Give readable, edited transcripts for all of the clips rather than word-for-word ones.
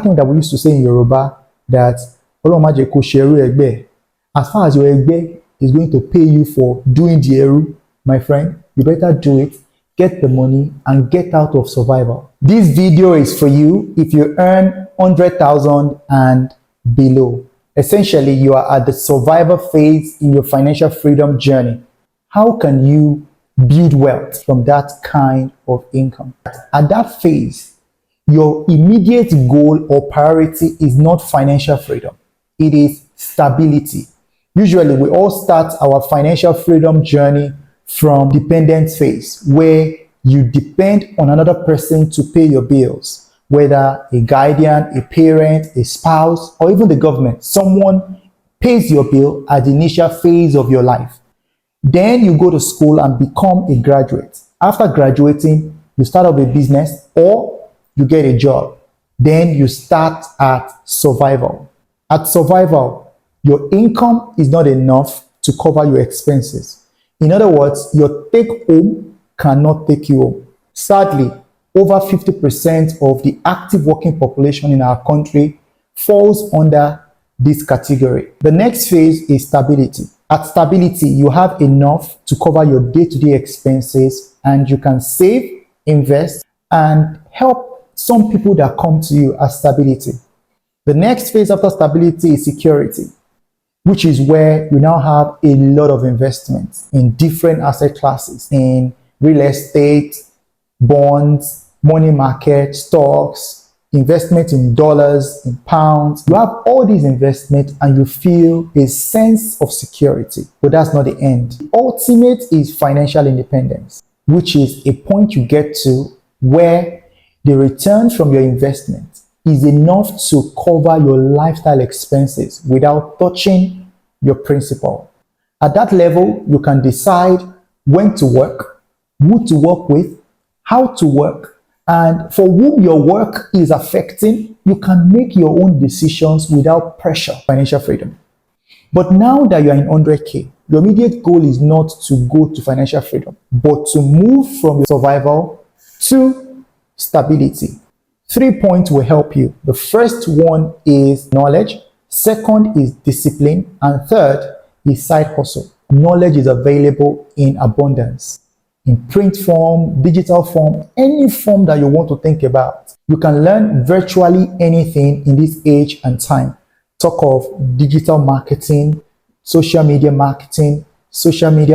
thing that we used to say in Yoruba, that as far as your egbe is going to pay you for doing the eru, my friend, you better do it, get the money, and get out of survival. This video is for you if you earn 100,000 and below. Essentially, you are at the survival phase in your financial freedom journey. How can you build wealth from that kind of income? At that phase, your immediate goal or priority is not financial freedom. It is stability. Usually, we all start our financial freedom journey from dependent phase, where you depend on another person to pay your bills, whether a guardian, a parent, a spouse, or even the government. Someone pays your bill at the initial phase of your life. Then you go to school and become a graduate. After graduating, you start up a business or you get a job. Then you start at survival. At survival, your income is not enough to cover your expenses. In other words, your take home cannot take you home. Sadly, over 50% of the active working population in our country falls under this category. The next phase is stability. At stability, you have enough to cover your day-to-day expenses, and you can save, invest, and help some people that come to you at stability. The next phase after stability is security, which is where you now have a lot of investments in different asset classes, in real estate, bonds, money market, stocks, investment in dollars, in pounds. You have all these investments and you feel a sense of security. But that's not the end. The ultimate is financial independence, which is a point you get to where the return from your investment is enough to cover your lifestyle expenses without touching your principal. At that level, you can decide when to work, who to work with, how to work, and for whom your work is affecting. You can make your own decisions without pressure. Financial freedom. But now that you're in 100K, your immediate goal is not to go to financial freedom, but to move from your survival to stability. 3 points will help you. The first one is knowledge. Second is discipline. And third is side hustle. Knowledge is available in abundance, in print form, digital form, any form that you want to think about. You can learn virtually anything in this age and time. Talk of digital marketing, social media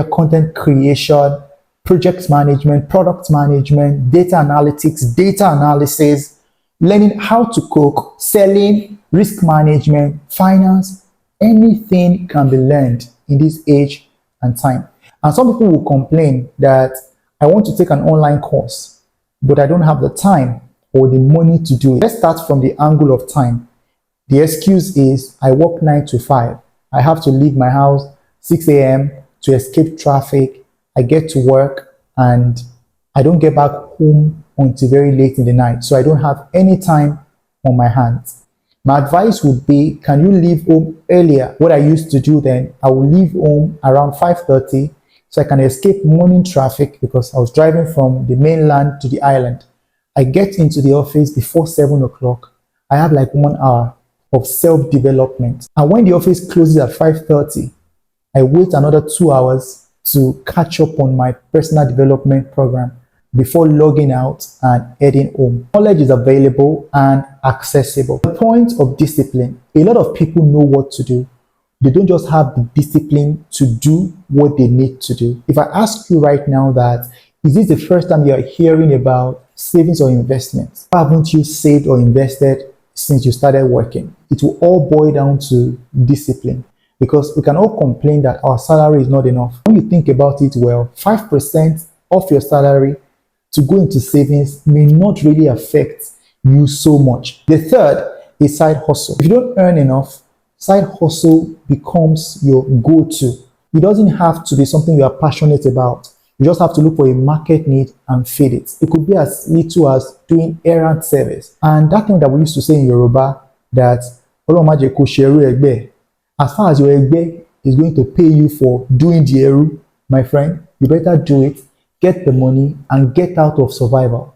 content creation, project management, product management, data analytics, data analysis, learning how to cook, selling, risk management, finance. Anything can be learned in this age and time. And some people will complain that I want to take an online course, but I don't have the time or the money to do it. Let's start from the angle of time. The excuse is I work 9 to 5. I have to leave my house 6 a.m. to escape traffic. I get to work and I don't get back home until very late in the night. So I don't have any time on my hands. My advice would be, can you leave home earlier? What I used to do then, I would leave home around 5:30 so I can escape morning traffic because I was driving from the mainland to the island. I get into the office before 7 o'clock. I have like 1 hour of self-development. And when the office closes at 5:30, I wait another 2 hours to catch up on my personal development program before logging out and heading home. Knowledge is available and accessible. The point of discipline, a lot of people know what to do. They don't just have the discipline to do what they need to do. If I ask you right now that, is this the first time you are hearing about savings or investments? Why haven't you saved or invested since you started working? It will all boil down to discipline, because we can all complain that our salary is not enough. When you think about it well, 5% of your salary to go into savings may not really affect you so much. The third is side hustle. If you don't earn enough, side hustle becomes your go-to. It doesn't have to be something you are passionate about. You just have to look for a market need and feed it. It could be as little as doing errand service. And that thing that we used to say in Yoruba, that as far as your egbe is going to pay you for doing the eru, my friend, you better do it, get the money, and get out of survival.